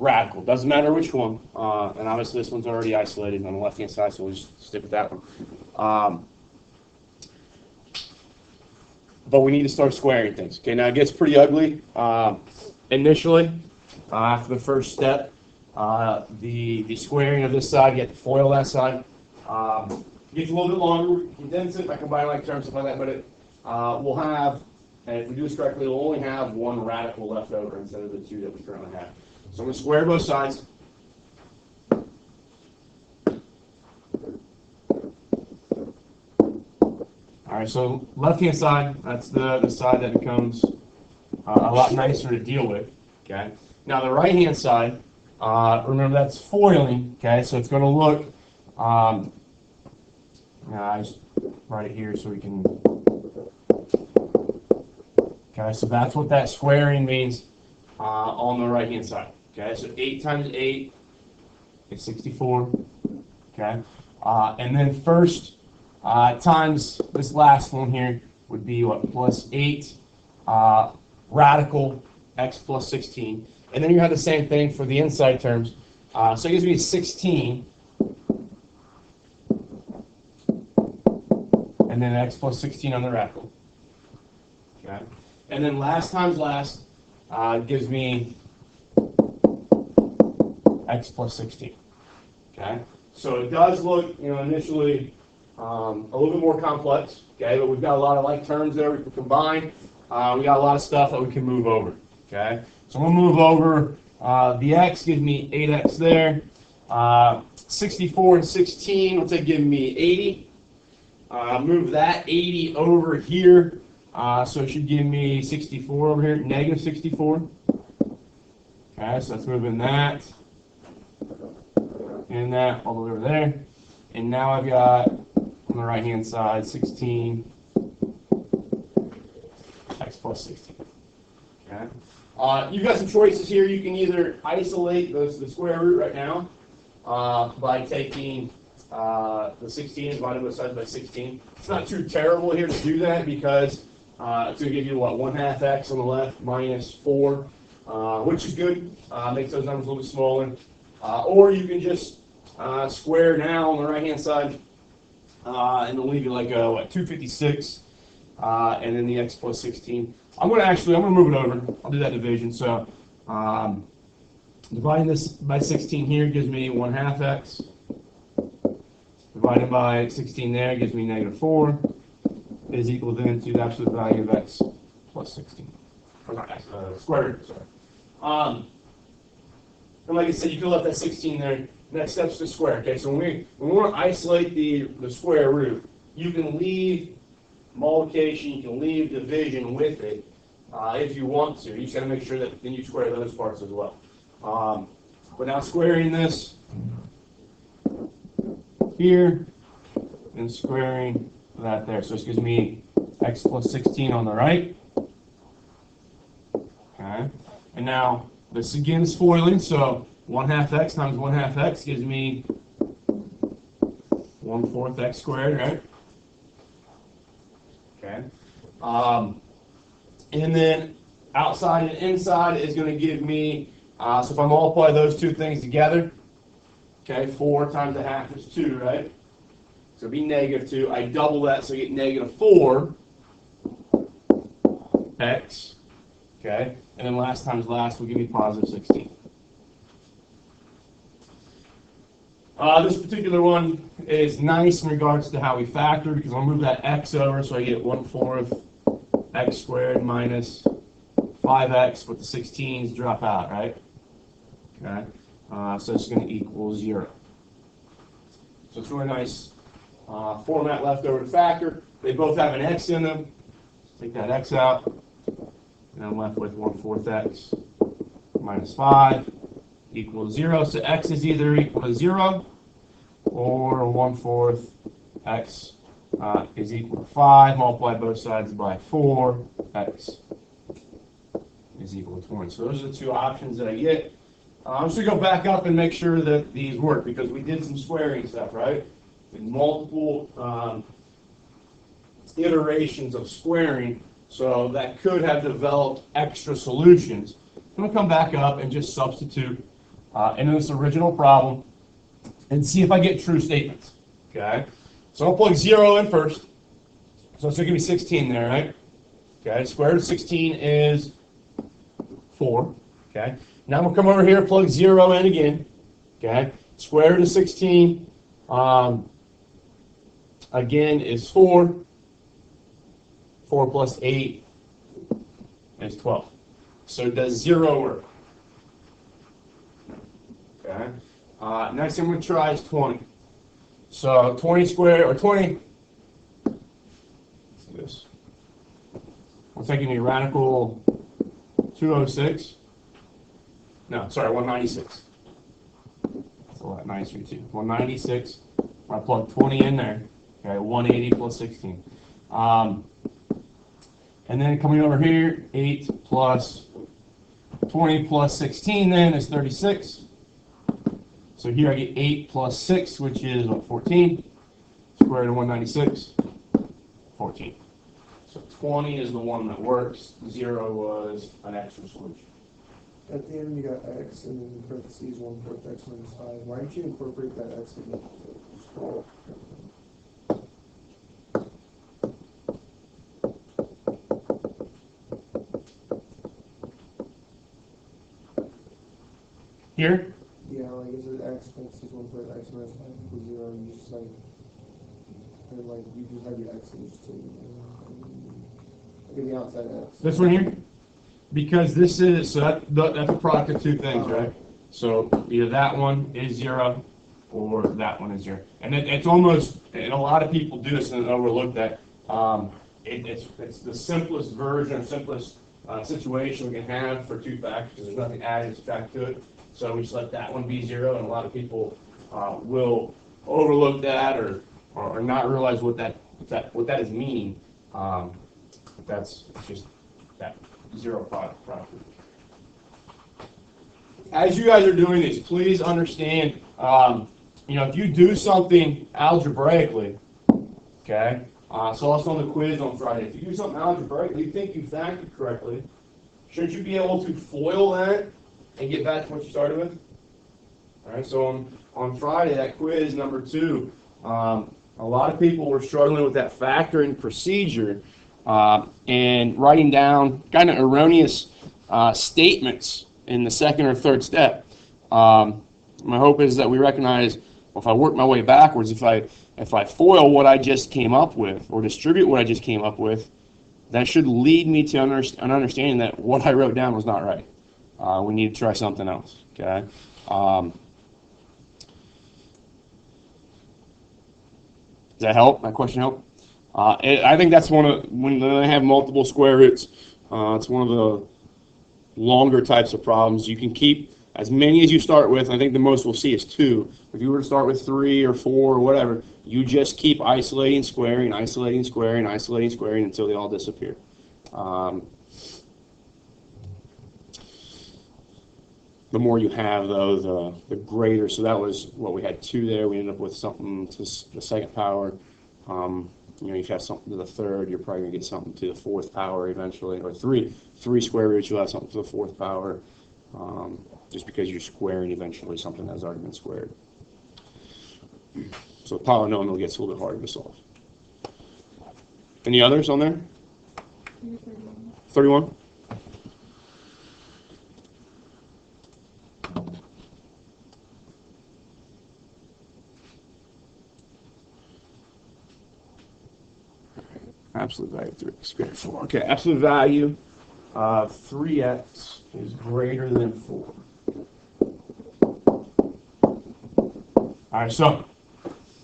radical. Doesn't matter which one. And obviously this one's already isolated on the left-hand side, so we'll just stick with that one. But we need to start squaring things. Okay, now it gets pretty ugly initially after the first step. The squaring of this side, you have to foil that side. It gets a little bit longer, condense it by combining like terms, stuff like that, but we'll have, and if we do this correctly, we'll only have one radical left over instead of the two that we currently have. So I'm going to square both sides. All right, so left-hand side, that's the side that becomes a lot nicer to deal with, okay? Now the right-hand side, remember that's foiling, okay? So it's going to look, I just write it here so we can, okay, so that's what that squaring means on the right-hand side, okay? So 8 times 8 is 64, okay? And then first, times this last one here would be what, plus 8 radical x plus 16. And then you have the same thing for the inside terms. So it gives me 16. And then x plus 16 on the radical. Okay. And then last times last gives me x plus 16. Okay. So it does look, initially a little bit more complex, okay, but we've got a lot of like terms there we can combine. We got a lot of stuff that we can move over, okay. So I'm going to move over the x, gives me 8x there. 64 and 16, what's that give me? 80. Move that 80 over here, so it should give me 64 over here, negative 64. Okay, so that's moving that and that all the way over there. And now I've got, on the right-hand side, 16 x plus 16. Okay. You've got some choices here. You can either isolate the square root right now by taking the 16 and dividing both sides by 16. It's not too terrible here to do that because it's going to give you, what, 1/2 x on the left minus 4, which is good. Makes those numbers a little bit smaller. Or you can just square now on the right-hand side, and it'll leave you like a, what, 256, and then the x plus 16. I'm going to move it over. I'll do that division. So dividing this by 16 here gives me 1/2 x. Divided by 16 there gives me negative 4. Is equal then to the absolute value of x plus 16. Or not x, square root, sorry. And like I said, you can left that 16 there. Next step's to square. Okay, so when we want to isolate the square root, you can leave multiplication, you can leave division with it if you want to. You just got to make sure that then you square those parts as well. But now squaring this here and squaring that there. So this gives me x plus 16 on the right. Okay, and now this again is foiling, so 1/2 x times 1/2 x gives me 1/4 x squared, right? Okay. And then outside and inside is going to give me, so if I multiply those two things together, okay, 4 times 1/2 is 2, right? So it'd be negative 2. I double that, so I get negative 4 x, okay? And then last times last will give me positive 16. This particular one is nice in regards to how we factor, because I'll move that x over, so I get 1/4 x squared minus 5x, but the 16s drop out, right? Okay, so it's going to equal 0. So it's really nice format left over to factor. They both have an x in them. Take that x out, and I'm left with 1/4 x minus 5 equals 0. So x is either equal to 0 or 1/4 x is equal to 5. Multiply both sides by 4. X is equal to 20. So those are the two options that I get. I'm just going to go back up and make sure that these work, because we did some squaring stuff, right? In multiple iterations of squaring, so that could have developed extra solutions. I'm going to come back up and just substitute into this original problem and see if I get true statements. Okay? So I'll plug 0 in first. So it's going to give me 16 there, right? Okay, square root of 16 is 4. Okay, now I'm going to come over here, plug 0 in again. Okay, square root of 16 again is 4. 4 plus 8 is 12. So does 0 work? Okay, next thing I'm going to try is 20. So 20 squared, or 20, let's do this. I'm taking a radical 206. No, sorry, 196. That's a lot nicer too. 196. I plug 20 in there. Okay, 180 plus 16. And then coming over here, 8 plus 20 plus 16 then is 36. So here I get 8 plus 6, which is what, 14. Square root of 196, 14. So 20 is the one that works. 0 was an extra solution. At the end, you got x, and then in parentheses, 1/4 x minus 5. Why didn't you incorporate that x again? Here? Yeah, like, is it x parentheses 1/4 x minus 5 equals 0, and you just, like, and, like, you just have your x and you just take the outside x. This one here? Because this is, so that's a product of two things, right? So either that one is 0 or that one is 0. And it's almost, and a lot of people do this and overlook that. It's the simplest version, or simplest situation we can have for two factors because there's nothing added or subtracted to it. So we just let that one be 0, and a lot of people will overlook that or not realize what that is meaning. That's just that 0 product property. As you guys are doing this, please understand, if you do something algebraically, okay, so also on the quiz on Friday, if you do something algebraically, you think you factored correctly, shouldn't you be able to FOIL that and get back to what you started with? All right, so on Friday, that quiz number 2, a lot of people were struggling with that factoring procedure and writing down kind of erroneous statements in the second or third step. My hope is that we recognize, well, if I work my way backwards, if I FOIL what I just came up with or distribute what I just came up with, that should lead me to an understanding that what I wrote down was not right. We need to try something else. Okay. Does that help? That question help? I think that's when they have multiple square roots, it's one of the longer types of problems. You can keep as many as you start with. I think the most we'll see is 2. If you were to start with 3 or 4 or whatever, you just keep isolating, squaring, isolating, squaring, isolating, squaring until they all disappear. The more you have, though, the greater. So that was what we had 2 there. We ended up with something to the second power. If you have something to the third, you're probably going to get something to the fourth power eventually. Or 3 square roots, you'll have something to the fourth power. Just because you're squaring eventually something that's already been squared. So polynomial gets a little bit harder to solve. Any others on there? 31? Absolute value of 3 squared 4. Okay, absolute value of 3x is greater than 4. All right, so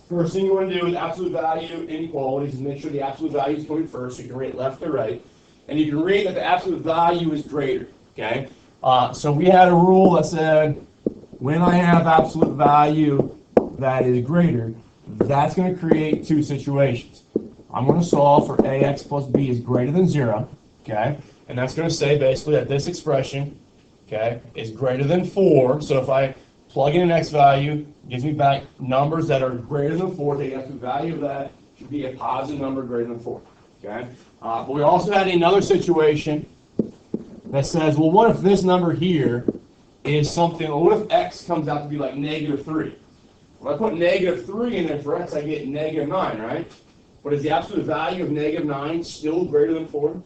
first thing you want to do with absolute value inequalities is make sure the absolute value is going first, so you can rate left to right. And you can rate that the absolute value is greater, okay? So we had a rule that said when I have absolute value that is greater, that's going to create 2 situations. I'm going to solve for ax plus b is greater than 0, okay? And that's going to say basically that this expression, okay, is greater than 4. So if I plug in an x value, it gives me back numbers that are greater than 4. The absolute value of that should be a positive number greater than 4, okay? But we also had another situation that says, well, what if this number here is something, or what if x comes out to be like -3? When I put -3 in there for x, I get -9, right? But is the absolute value of -9 still greater than 4?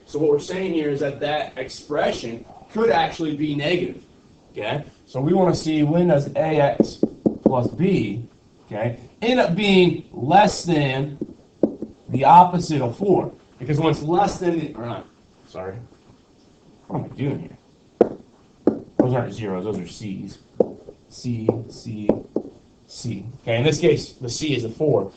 So what we're saying here is that that expression could actually be negative, okay? So we want to see when does ax plus b, okay, end up being less than the opposite of 4. Because when it's less than, or not, sorry, what am I doing here? Those aren't zeros, those are c's. C, C, C. Okay, in this case, the c is a 4.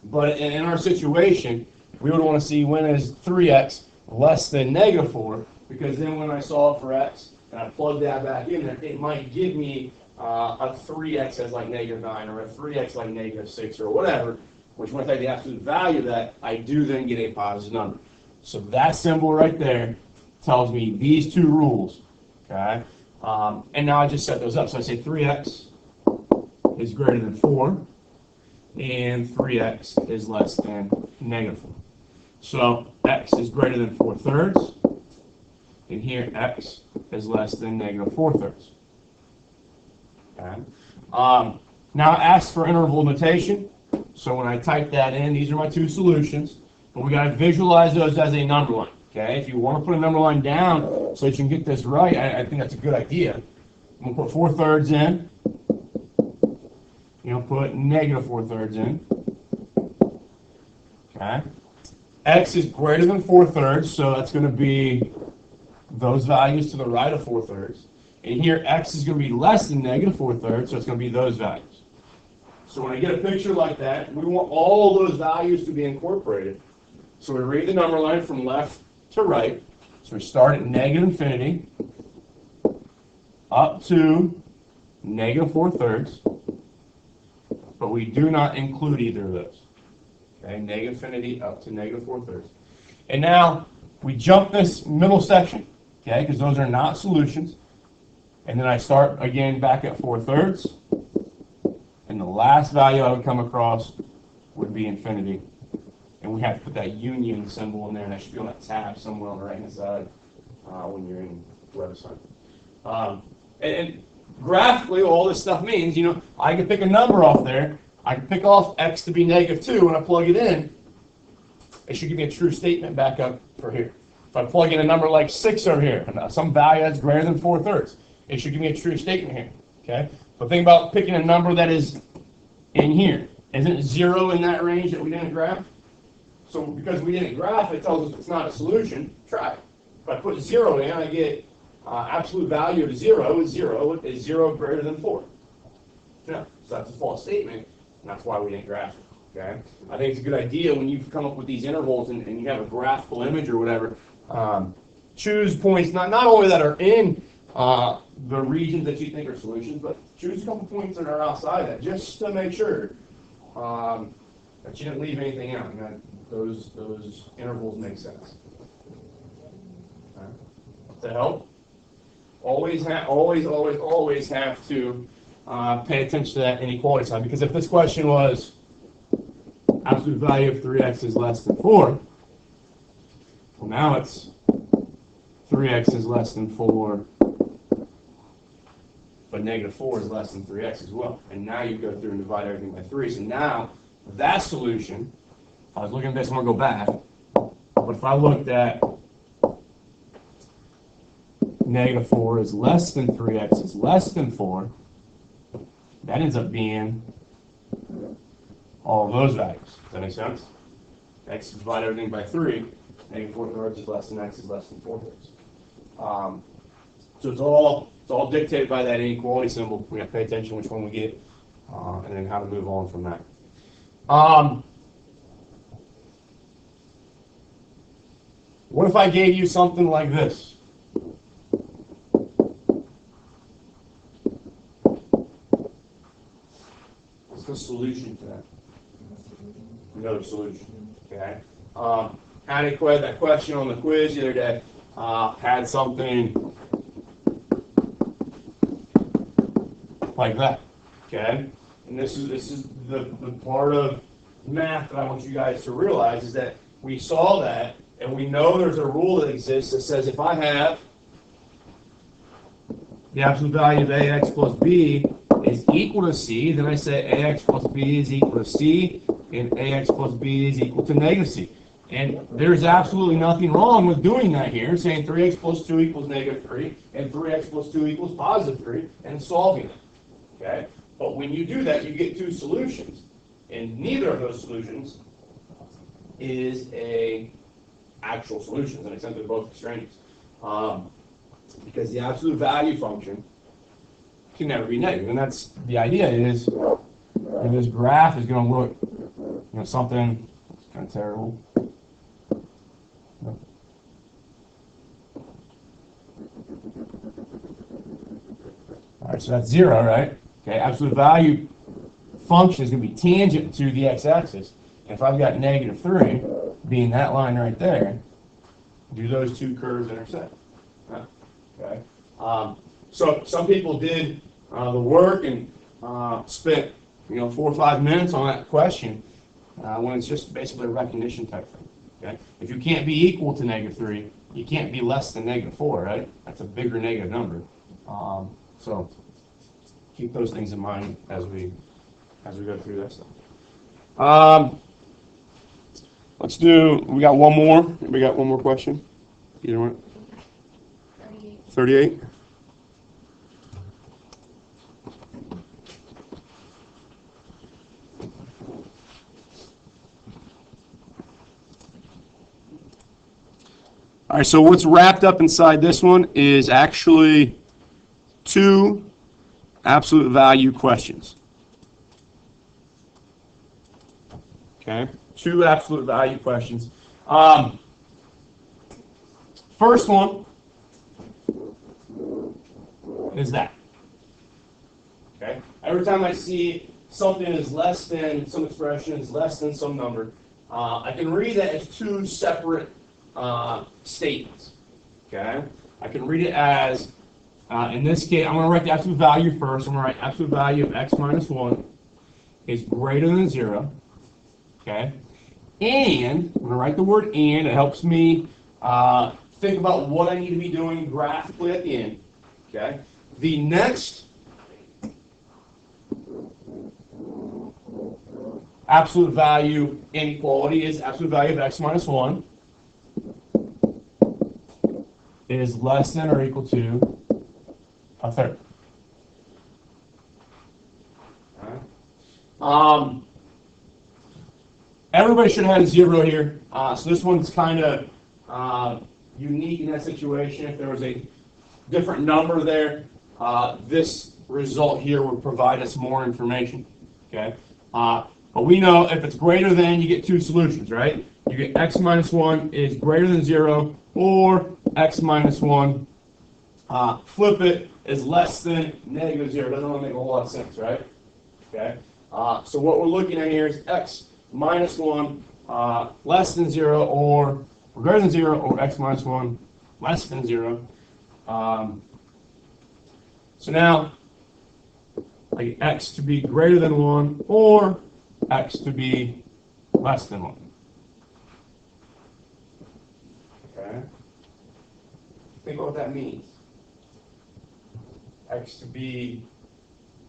But in our situation, we would want to see when is 3x less than -4, because then when I solve for x and I plug that back in there, it might give me a 3x as like -9 or a 3x like -6 or whatever, which when I take the absolute value of that, I do then get a positive number. So that symbol right there tells me these two rules, okay? And now I just set those up. So I say 3x is greater than 4, and 3x is less than -4. So x is greater than 4/3, and here x is less than -4/3. Okay. Now it asks for interval notation. So when I type that in, these are my two solutions, but we got to visualize those as a number line. Okay, if you want to put a number line down so that you can get this right, I think that's a good idea. I'm going to put 4/3 in. You know, put -4/3 in. Okay. X is greater than 4/3, so that's going to be those values to the right of 4/3. And here, x is going to be less than -4/3, so it's going to be those values. So when I get a picture like that, we want all those values to be incorporated. So we read the number line from left to right. So we start at -infinity up to -4/3, but we do not include either of those. Okay, -infinity up to -4/3. And now we jump this middle section, okay, because those are not solutions. And then I start again back at 4/3. And the last value I would come across would be infinity. And we have to put that union symbol in there, and that should be on that tab somewhere on the right-hand side when you're in the website. And graphically, all this stuff means, you know, I can pick a number off there. I can pick off x to be -2, and I plug it in. It should give me a true statement back up for here. If I plug in a number like 6 over here, some value that's greater than 4/3, it should give me a true statement here. Okay? But think about picking a number that is in here. Isn't it 0 in that range that we didn't graph? So because we didn't graph, it tells us it's not a solution. Try it. If I put 0 in, I get absolute value of 0 is 0. Is 0 greater than 4? No. So that's a false statement, and that's why we didn't graph it. Okay? I think it's a good idea when you come up with these intervals and you have a graphical image or whatever, choose points not only that are in the regions that you think are solutions, but choose a couple points that are outside that, just to make sure that you didn't leave anything out, and that those intervals make sense. Okay. To help, always have to pay attention to that inequality sign, because if this question was absolute value of 3x is less than 4, well, now it's 3x is less than 4, but -4 is less than 3x as well. And now you go through and divide everything by 3. So now that solution, if I was looking at this, I'm going to go back. But if I looked at -4 is less than 3x is less than 4, that ends up being all of those values. Does that make sense? X divide everything by 3, -4/3 is less than x is less than 4/3. So it's all dictated by that inequality symbol. We have to pay attention which one we get, and then how to move on from that. What if I gave you something like this? What's the solution to that? Another solution. Okay. That question on the quiz the other day had something like that. Okay. And this is the part of math that I want you guys to realize is that we saw that, and we know there's a rule that exists that says if I have the absolute value of ax plus b is equal to c, then I say ax plus b is equal to c, and ax plus b is equal to negative c. And there's absolutely nothing wrong with doing that here, saying 3x plus 2 equals negative 3, and 3x plus 2 equals positive 3, and solving it. Okay? But when you do that, you get two solutions. And neither of those solutions is a actual solution, to an extent they're both extraneous. Because the absolute value function can never be negative. And that's the idea is this graph is going to look, something kind of terrible. All right, so that's 0, right? Okay, absolute value function is going to be tangent to the x-axis. And if I've got negative 3 being that line right there, do those two curves intersect? Okay. So some people did the work and spent 4 or 5 minutes on that question when it's just basically a recognition type thing. Okay. If you can't be equal to negative 3, you can't be less than negative 4, right? That's a bigger negative number. So keep those things in mind as we go through this stuff. We got one more. We got one more question. Either one. 38. All right, so what's wrapped up inside this one is actually 2 absolute value questions. Okay, 2 absolute value questions. First one is that. Okay, every time I see something is less than, some expression is less than some number, I can read that as 2 separate statements. Okay, I can read it as, in this case, I'm going to write the absolute value first. I'm going to write absolute value of x minus 1 is greater than 0. Okay, and I'm going to write the word and. It helps me think about what I need to be doing graphically at the end. Okay, the next absolute value inequality is absolute value of x minus 1 is less than or equal to a third. Everybody should have had a 0 here. So this one's kind of unique in that situation. If there was a different number there, this result here would provide us more information. Okay, but we know if it's greater than, you get 2 solutions, right? You get x minus 1 is greater than 0, or x minus 1, flip it, is less than negative 0. Doesn't really make a whole lot of sense, right? Okay. So what we're looking at here is x minus 1 less than 0, or greater than 0, or x minus 1 less than 0. So now I get x to be greater than 1, or x to be less than 1. Okay. Think about what that means. X to be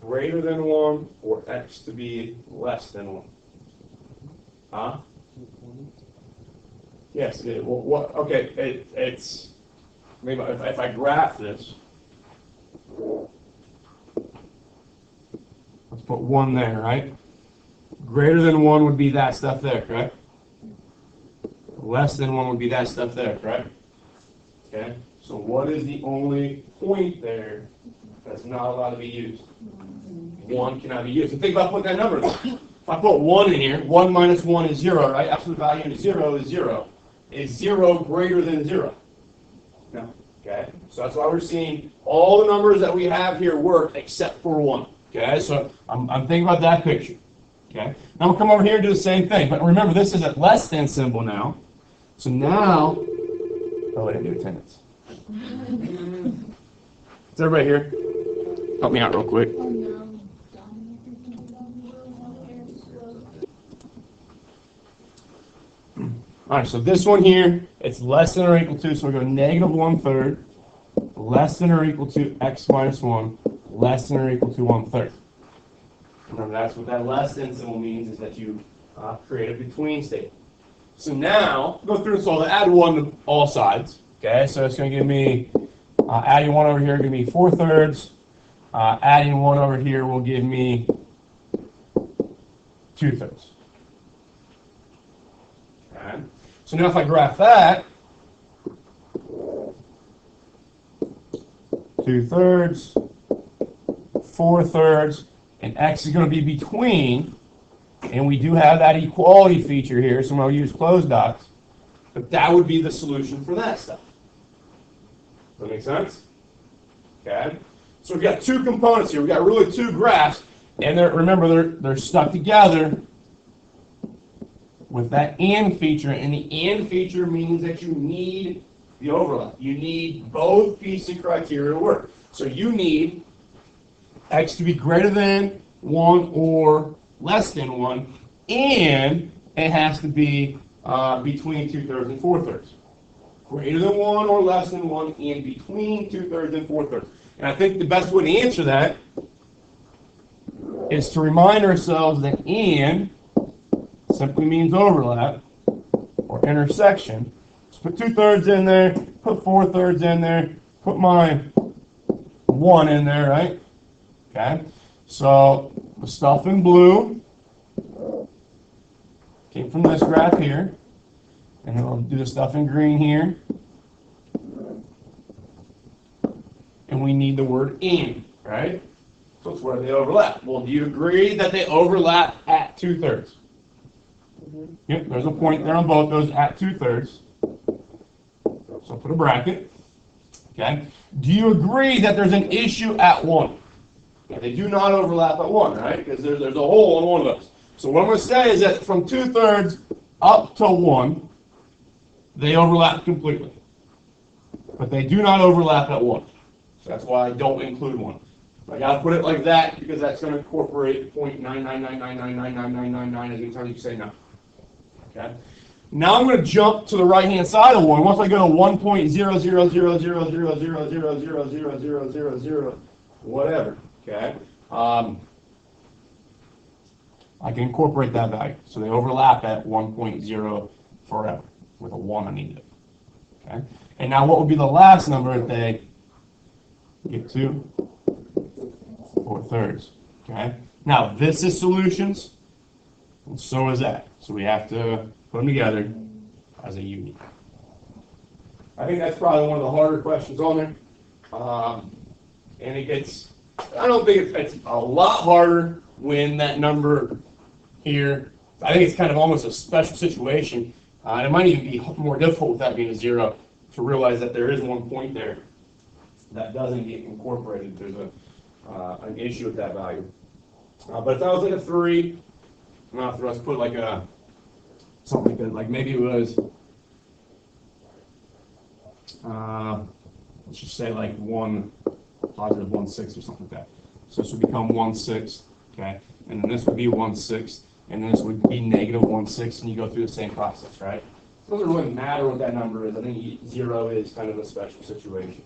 greater than 1, or x to be less than 1. Huh? Yes, it is. Well, okay, it's maybe if I graph this, let's put 1 there, right? Greater than 1 would be that stuff there, correct? Less than 1 would be that stuff there, correct? Okay, so what is the only point there that's not allowed to be used? 1 cannot be used. And think about putting that number there. If I put 1 in here, 1 minus 1 is 0, right? Absolute value of 0 is 0. Is 0 greater than 0? No. Okay, so that's why we're seeing all the numbers that we have here work except for 1. Okay, so I'm thinking about that picture. Okay, now we'll come over here and do the same thing. But remember, this is a less than symbol now. So now, oh, I didn't do attendance. Is everybody here? Help me out real quick. All right, so this one here, it's less than or equal to, so we go negative 1/3, less than or equal to x minus 1 less than or equal to 1/3. Remember, that's what that less than symbol means, is that you create a between statement. So now, go through this all, to add 1 to all sides. Okay, so it's going to give me, adding 1 over here, give me 4/3. Adding 1 over here will give me 2/3. Okay. So now if I graph that, 2/3, 4/3, and x is going to be between, and we do have that equality feature here, so I'm going to use closed dots, but that would be the solution for that stuff. Does that make sense? Okay. So we've got two components here. We've got really two graphs, and remember, they're stuck together with that and feature, and the and feature means that you need the overlap. You need both pieces of criteria to work. So you need x to be greater than 1 or less than 1, and it has to be between 2/3 and 4/3. Greater than 1 or less than 1, and between 2/3 and 4/3. And I think the best way to answer that is to remind ourselves that and simply means overlap or intersection. So put 2/3 in there, put 4/3 in there, put my 1 in there, right? Okay. So the stuff in blue came from this graph here, and then I'll do the stuff in green here. And we need the word and, right? So it's where they overlap. Well, do you agree that they overlap at 2/3? Mm-hmm. Yep, there's a point there on both those at 2/3. So I'll put a bracket. Okay. Do you agree that there's an issue at 1? Yeah, they do not overlap at 1, right? Because there's a hole on one of those. So what I'm going to say is that from 2/3 up to 1, they overlap completely. But they do not overlap at 1. So that's why I don't include 1. I got to put it like that because that's going to incorporate 0.999999999 as many times as you say no. Okay. Now I'm going to jump to the right-hand side of 1. Once I go to 1.000000000000000 whatever, okay, I can incorporate that value. So they overlap at 1.0 forever with a 1 underneath it. Okay. And now what would be the last number that they get to? 4/3. Okay. Now this is solutions, and so is that. So we have to put them together as a union. I think that's probably one of the harder questions on there. And it gets, I don't think it's a lot harder when that number here, I think it's kind of almost a special situation. And it might even be more difficult with that being a 0 to realize that there is one point there that doesn't get incorporated. There's an issue with that value. But if that was like a 3, not for us put like a something like that, like maybe it was let's just say like 1+1/6 or something like that. So this would become 1/6, okay, and then this would be 1/6, and then this would be -1/6, and you go through the same process, right? It doesn't really matter what that number is. I think 0 is kind of a special situation.